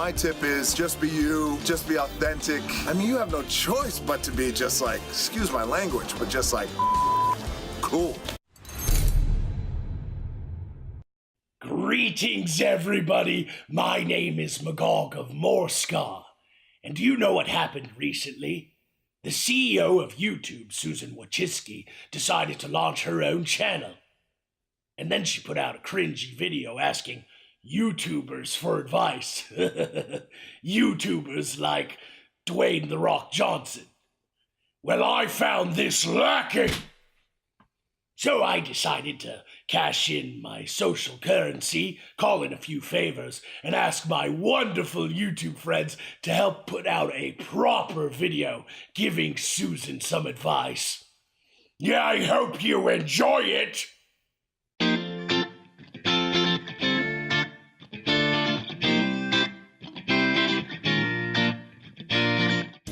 my tip is just be you, just be authentic. I mean, you have no choice but to be just like, excuse my language, but just like, cool. Greetings, everybody. My name is Magog of Morska. And do you know what happened recently? The CEO of YouTube, Susan Wojcicki, decided to launch her own channel. And then she put out a cringy video asking YouTubers for advice. YouTubers like Dwayne "The Rock" Johnson. Well, I found this lacking. So I decided to cash in my social currency, call in a few favors, and ask my wonderful YouTube friends to help put out a proper video giving Susan some advice. Yeah, I hope you enjoy it!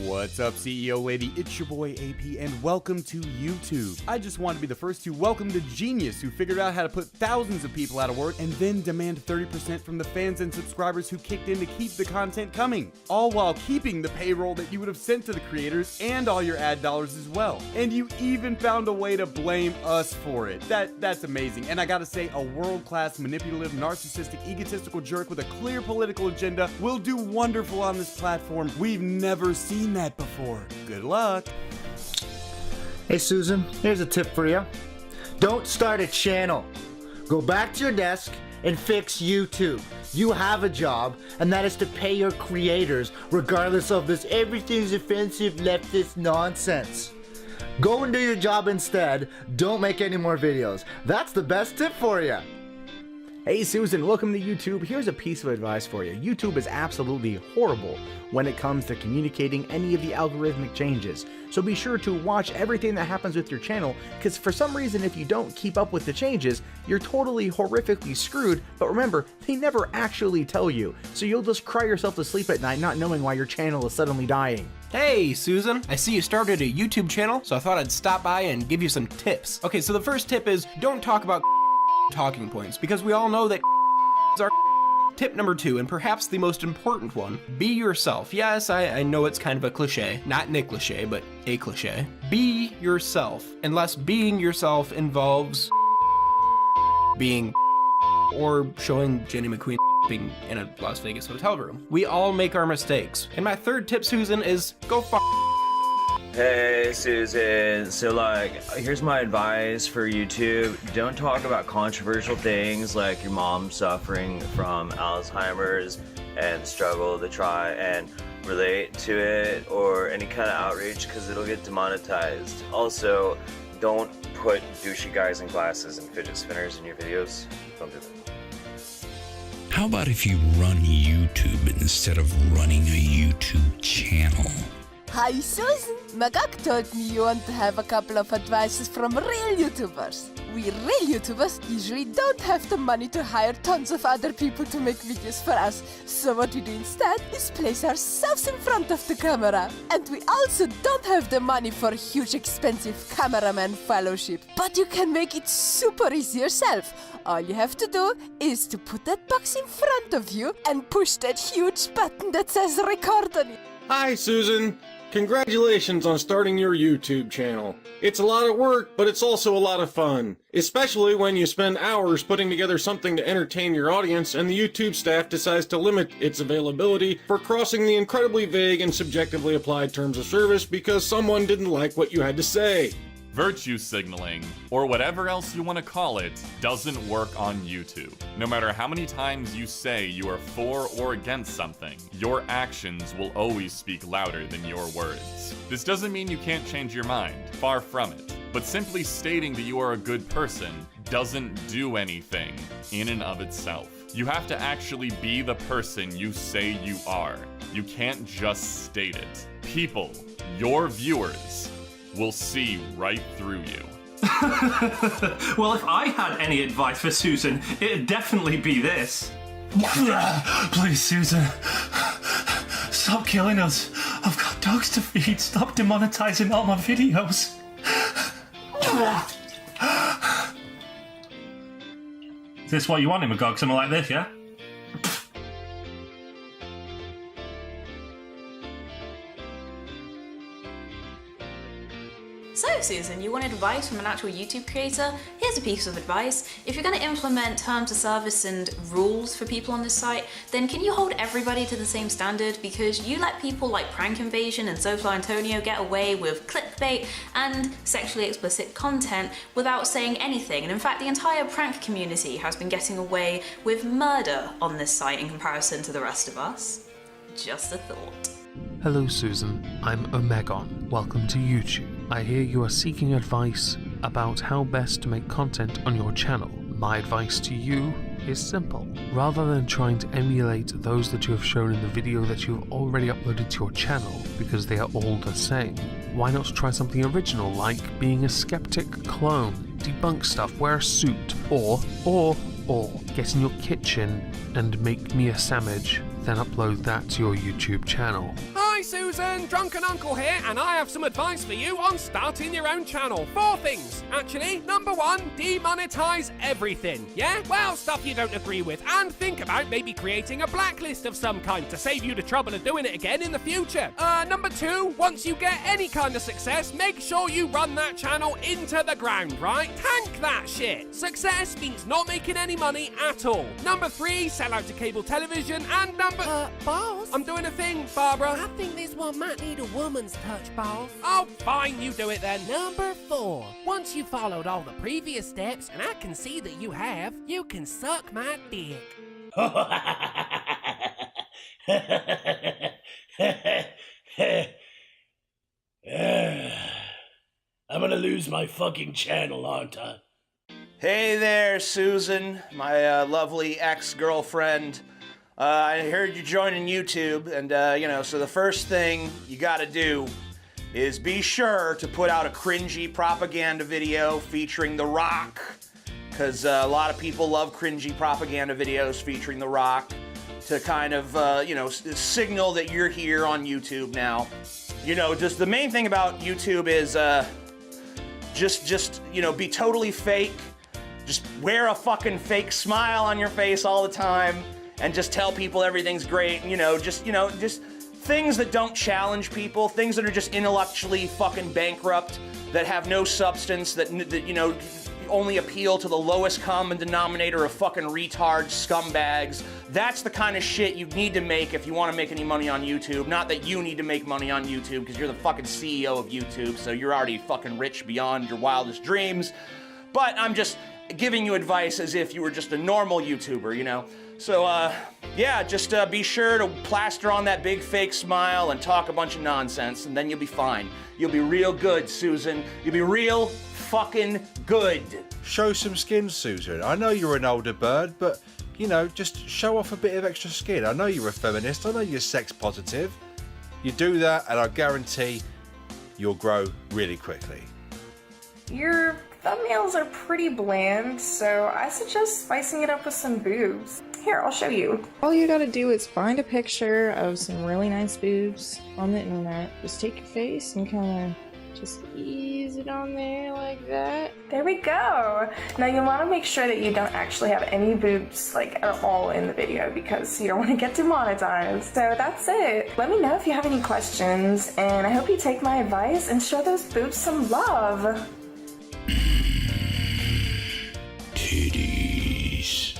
What's up, CEO lady? It's your boy AP, and welcome to YouTube. I just want to be the first to welcome the genius who figured out how to put thousands of people out of work and then demand 30% from the fans and subscribers who kicked in to keep the content coming, all while keeping the payroll that you would have sent to the creators and all your ad dollars as well. And you even found a way to blame us for it. That's amazing. And I gotta say, a world-class, manipulative, narcissistic, egotistical jerk with a clear political agenda will do wonderful on this platform. We've never seen that before. Good luck. Hey Susan, here's a tip for you. Don't start a channel. Go back to your desk and fix YouTube. You have a job, and that is to pay your creators regardless of this everything's offensive leftist nonsense. Go and do your job instead. Don't make any more videos. That's the best tip for you. Hey Susan, welcome to YouTube. Here's a piece of advice for you. YouTube is absolutely horrible when it comes to communicating any of the algorithmic changes. So be sure to watch everything that happens with your channel, because for some reason if you don't keep up with the changes, you're totally horrifically screwed. But remember, they never actually tell you. So you'll just cry yourself to sleep at night not knowing why your channel is suddenly dying. Hey Susan, I see you started a YouTube channel, so I thought I'd stop by and give you some tips. Okay, so the first tip is don't talk about talking points, because we all know that are. Tip number 2, and perhaps the most important one, be yourself. Yes, I know it's kind of a cliche, not Nick Lachey, but a cliche. Be yourself, unless being yourself involves being or showing Jenny McQueen being in a Las Vegas hotel room. We all make our mistakes. And my third tip, Susan, is go Hey Susan, so here's my advice for YouTube. Don't talk about controversial things like your mom suffering from Alzheimer's and struggle to try and relate to it, or any kind of outreach, because it'll get demonetized. Also, don't put douchey guys in glasses and fidget spinners in your videos. Don't do that. How about if you run YouTube instead of running a YouTube channel? Hi Susan, Magog told me you want to have a couple of advices from real YouTubers. We real YouTubers usually don't have the money to hire tons of other people to make videos for us, so what we do instead is place ourselves in front of the camera. And we also don't have the money for a huge expensive cameraman fellowship. But you can make it super easy yourself. All you have to do is to put that box in front of you and push that huge button that says record on it. Hi Susan! Congratulations on starting your YouTube channel. It's a lot of work, but it's also a lot of fun. Especially when you spend hours putting together something to entertain your audience and the YouTube staff decides to limit its availability for crossing the incredibly vague and subjectively applied terms of service because someone didn't like what you had to say. Virtue signaling, or whatever else you want to call it, doesn't work on YouTube. No matter how many times you say you are for or against something, your actions will always speak louder than your words. This doesn't mean you can't change your mind, far from it. But simply stating that you are a good person doesn't do anything in and of itself. You have to actually be the person you say you are. You can't just state it. People, your viewers, will see right through you. Well, if I had any advice for Susan, it'd definitely be this. Please, Susan, stop killing us. I've got dogs to feed. Stop demonetizing all my videos. Is this what you want, Magog? Something like this, yeah? So Susan, you wanted advice from an actual YouTube creator? Here's a piece of advice. If you're going to implement terms of service and rules for people on this site, then can you hold everybody to the same standard? Because you let people like Prank Invasion and Sofa Antonio get away with clickbait and sexually explicit content without saying anything. And in fact, the entire prank community has been getting away with murder on this site in comparison to the rest of us. Just a thought. Hello Susan, I'm Omegon. Welcome to YouTube. I hear you are seeking advice about how best to make content on your channel. My advice to you is simple. Rather than trying to emulate those that you have shown in the video that you have already uploaded to your channel, because they are all the same, why not try something original like being a skeptic clone, debunk stuff, wear a suit, or get in your kitchen and make me a sandwich, then upload that to your YouTube channel. Hi Susan, Drunken Uncle here, and I have some advice for you on starting your own channel. 4 things, actually. Number 1, demonetize everything. Yeah? Well, stuff you don't agree with, and think about maybe creating a blacklist of some kind to save you the trouble of doing it again in the future. Number 2, once you get any kind of success, make sure you run that channel into the ground, right? Tank that shit. Success means not making any money at all. Number 3, sell out to cable television, and boss? I'm doing a thing, Barbara. I think this one might need a woman's touch, boss. Oh, fine, you do it then. Number 4, once you've followed all the previous steps, and I can see that you have, you can suck my dick. I'm gonna lose my fucking channel, aren't I? Hey there, Susan, my lovely ex-girlfriend. I heard you joining YouTube, and, so the first thing you gotta do is be sure to put out a cringy propaganda video featuring The Rock, because a lot of people love cringy propaganda videos featuring The Rock to kind of, signal that you're here on YouTube now. Just the main thing about YouTube is, be totally fake. Just wear a fucking fake smile on your face all the time. And just tell people everything's great, just things that don't challenge people, things that are just intellectually fucking bankrupt, that have no substance, that only appeal to the lowest common denominator of fucking retard scumbags. That's the kind of shit you need to make if you want to make any money on YouTube. Not that you need to make money on YouTube, because you're the fucking CEO of YouTube, so you're already fucking rich beyond your wildest dreams. But I'm just giving you advice as if you were just a normal YouTuber, So, just be sure to plaster on that big fake smile and talk a bunch of nonsense, and then you'll be fine. You'll be real good, Susan. You'll be real fucking good. Show some skin, Susan. I know you're an older bird, but, just show off a bit of extra skin. I know you're a feminist. I know you're sex positive. You do that, and I guarantee you'll grow really quickly. Your thumbnails are pretty bland, so I suggest spicing it up with some boobs. Here, I'll show you. All you gotta do is find a picture of some really nice boobs on the internet. Just take your face and kind of just ease it on there like that. There we go! Now you want to make sure that you don't actually have any boobs at all in the video, because you don't want to get demonetized. So that's it. Let me know if you have any questions, and I hope you take my advice and show those boobs some love. Titties.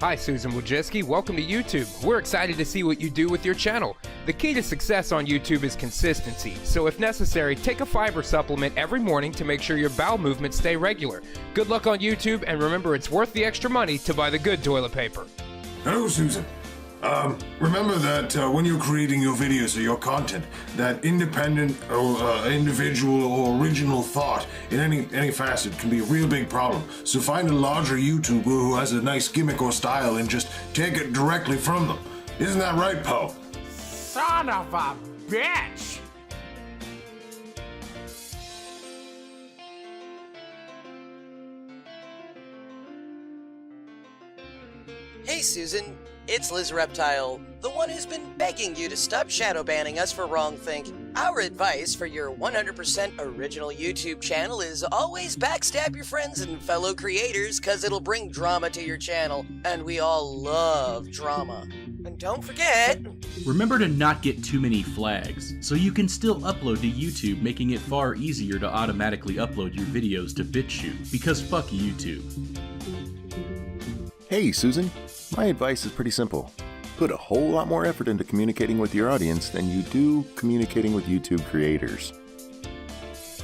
Hi, Susan Wojcicki. Welcome to YouTube. We're excited to see what you do with your channel. The key to success on YouTube is consistency, so if necessary, take a fiber supplement every morning to make sure your bowel movements stay regular. Good luck on YouTube, and remember, it's worth the extra money to buy the good toilet paper. Hello, Susan. Remember that when you're creating your videos or your content, that independent or individual or original thought in any facet can be a real big problem. So find a larger YouTuber who has a nice gimmick or style and just take it directly from them. Isn't that right, Poe? Son of a bitch! Hey Susan, it's Lizz Reptile, the one who's been begging you to stop shadow banning us for wrong think. Our advice for your 100% original YouTube channel is always backstab your friends and fellow creators, cause it'll bring drama to your channel, and we all love drama. And don't forget... Remember to not get too many flags, so you can still upload to YouTube, making it far easier to automatically upload your videos to BitChute, because fuck YouTube. Hey Susan, my advice is pretty simple. Put a whole lot more effort into communicating with your audience than you do communicating with YouTube creators.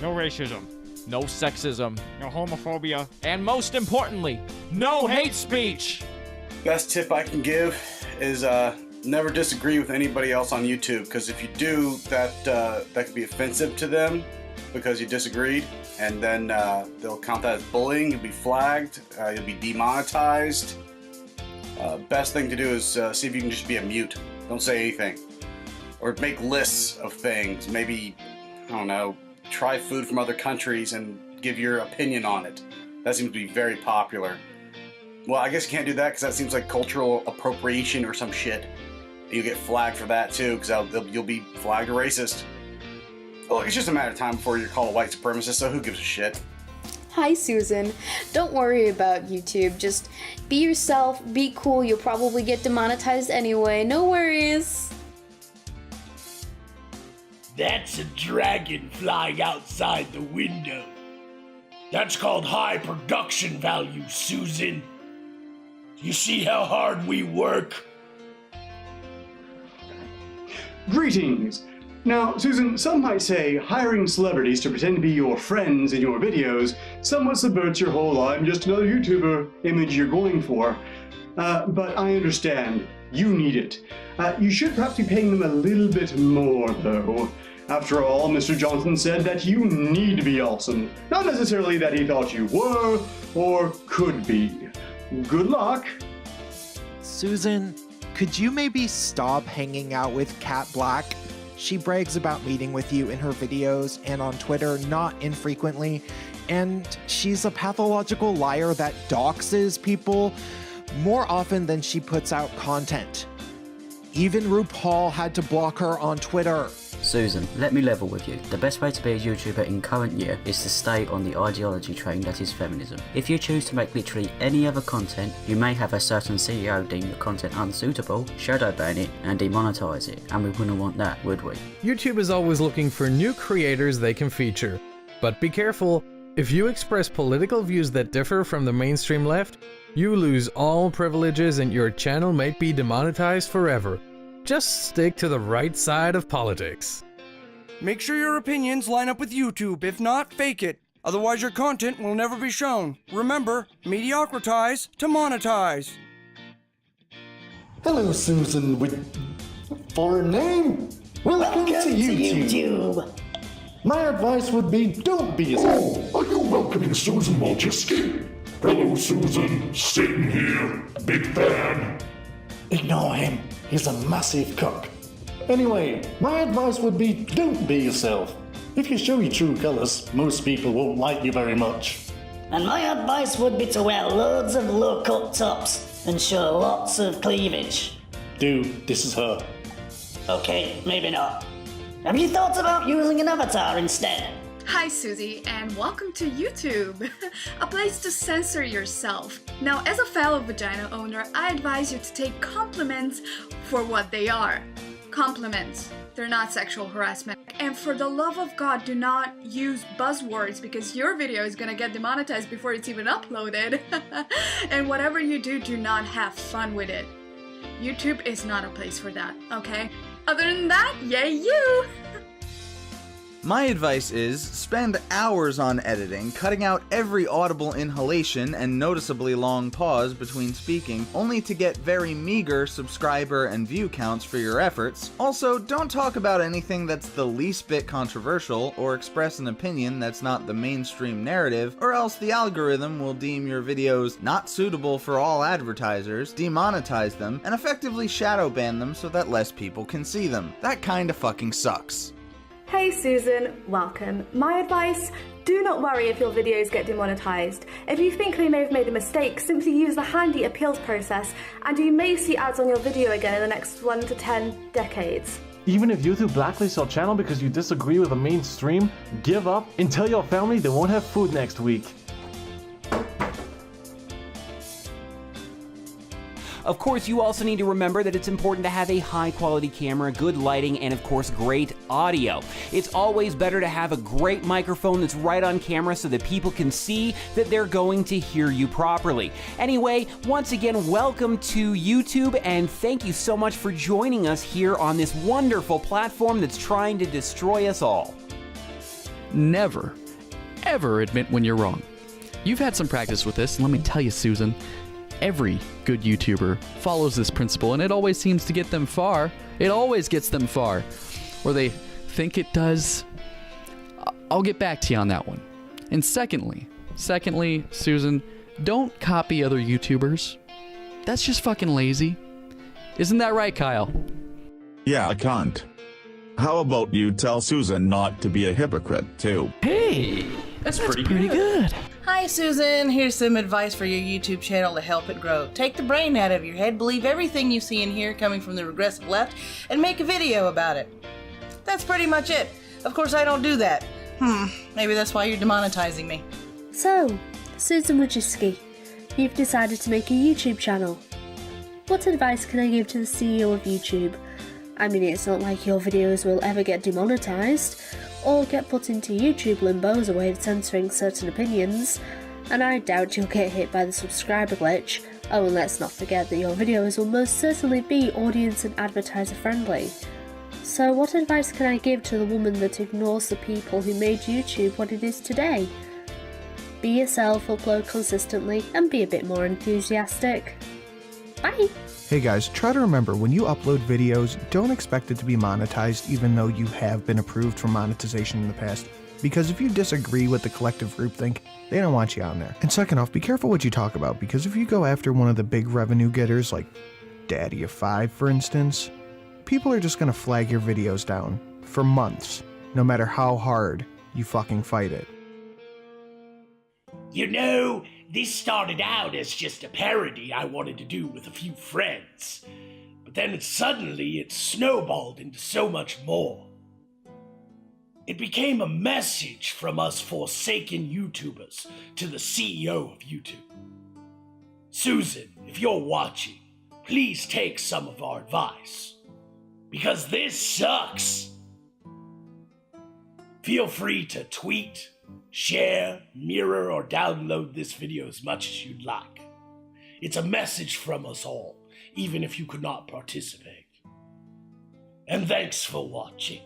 No racism. No sexism. No homophobia. And most importantly, no hate speech! Best tip I can give is never disagree with anybody else on YouTube, because if you do, that could be offensive to them because you disagreed, and then they'll count that as bullying, you'll be flagged, you'll be demonetized. Best thing to do is see if you can just be a mute. Don't say anything. Or make lists of things. Maybe, I don't know, try food from other countries and give your opinion on it. That seems to be very popular. Well, I guess you can't do that because that seems like cultural appropriation or some shit. You get flagged for that too, because you'll be flagged a racist. Well, it's just a matter of time before you're called a white supremacist, so who gives a shit? Hi Susan, don't worry about YouTube, just be yourself, be cool, you'll probably get demonetized anyway, no worries. That's a dragon flying outside the window. That's called high production value, Susan. You see how hard we work? Greetings! Now, Susan, some might say hiring celebrities to pretend to be your friends in your videos somewhat subverts your whole "I'm just another YouTuber" image you're going for. But I understand. You need it. You should perhaps be paying them a little bit more, though. After all, Mr. Johnson said that you need to be awesome. Not necessarily that he thought you were, or could be. Good luck! Susan, could you maybe stop hanging out with Cat Black? She brags about meeting with you in her videos and on Twitter not infrequently, and she's a pathological liar that doxes people more often than she puts out content. Even RuPaul had to block her on Twitter. Susan, let me level with you. The best way to be a YouTuber in current year is to stay on the ideology train that is feminism. If you choose to make literally any other content, you may have a certain CEO deem your content unsuitable, shadow ban it, and demonetize it, and we wouldn't want that, would we? YouTube is always looking for new creators they can feature. But be careful, if you express political views that differ from the mainstream left, you lose all privileges and your channel might be demonetized forever. Just stick to the right side of politics. Make sure your opinions line up with YouTube. If not, fake it. Otherwise your content will never be shown. Remember, mediocritize to monetize. Hello, Susan with foreign name. Welcome to YouTube. My advice would be don't be yourself. Are you welcoming Susan Wojcicki? Hello, Susan. Sitting here. Big fan. Ignore him. He's a massive cock. Anyway, my advice would be don't be yourself. If you show your true colours, most people won't like you very much. And my advice would be to wear loads of low-cut tops and show lots of cleavage. Dude, this is her. Okay, maybe not. Have you thought about using an avatar instead? Hi Susie, and welcome to YouTube, a place to censor yourself. Now, as a fellow vagina owner, I advise you to take compliments for what they are. Compliments. They're not sexual harassment. And for the love of God, do not use buzzwords because your video is gonna get demonetized before it's even uploaded. And whatever you do, do not have fun with it. YouTube is not a place for that, okay? Other than that, yay you! My advice is spend hours on editing, cutting out every audible inhalation and noticeably long pause between speaking, only to get very meager subscriber and view counts for your efforts. Also, don't talk about anything that's the least bit controversial or express an opinion that's not the mainstream narrative, or else the algorithm will deem your videos not suitable for all advertisers, demonetize them, and effectively shadow ban them so that less people can see them. That kinda fucking sucks. Hey Susan, welcome. My advice, do not worry if your videos get demonetized. If you think they may have made a mistake, simply use the handy appeals process and you may see ads on your video again in the next 1 to 10 decades. Even if YouTube blacklists your channel because you disagree with the mainstream, give up and tell your family they won't have food next week. Of course, you also need to remember that it's important to have a high-quality camera, good lighting, and of course, great audio. It's always better to have a great microphone that's right on camera so that people can see that they're going to hear you properly. Anyway, once again, welcome to YouTube, and thank you so much for joining us here on this wonderful platform that's trying to destroy us all. Never, ever admit when you're wrong. You've had some practice with this, and let me tell you, Susan, every good YouTuber follows this principle, and it always seems to get them far. It always gets them far. Or they think it does. I'll get back to you on that one. And secondly, Susan, don't copy other YouTubers. That's just fucking lazy. Isn't that right, Kyle? Yeah, I can't. How about you tell Susan not to be a hypocrite, too? Hey, that's pretty good. Hi Susan, here's some advice for your YouTube channel to help it grow. Take the brain out of your head, believe everything you see and hear coming from the regressive left, and make a video about it. That's pretty much it. Of course I don't do that. Maybe that's why you're demonetizing me. So, Susan Wojcicki, you've decided to make a YouTube channel. What advice can I give to the CEO of YouTube? I mean, it's not like your videos will ever get demonetized, or get put into YouTube limbo as a way of censoring certain opinions, and I doubt you'll get hit by the subscriber glitch. Oh, and let's not forget that your videos will most certainly be audience and advertiser friendly. So what advice can I give to the woman that ignores the people who made YouTube what it is today? Be yourself, upload consistently, and be a bit more enthusiastic. Bye! Hey guys, try to remember, when you upload videos, don't expect it to be monetized even though you have been approved for monetization in the past. Because if you disagree with the collective groupthink, they don't want you on there. And second off, be careful what you talk about, because if you go after one of the big revenue getters, like Daddy of 5 for instance, people are just gonna flag your videos down for months, no matter how hard you fucking fight it. You know, this started out as just a parody I wanted to do with a few friends, but then suddenly it snowballed into so much more. It became a message from us Forsaken YouTubers to the CEO of YouTube. Susan, if you're watching, please take some of our advice, because this sucks. Feel free to tweet, share, mirror, or download this video as much as you'd like. It's a message from us all, even if you could not participate. And thanks for watching.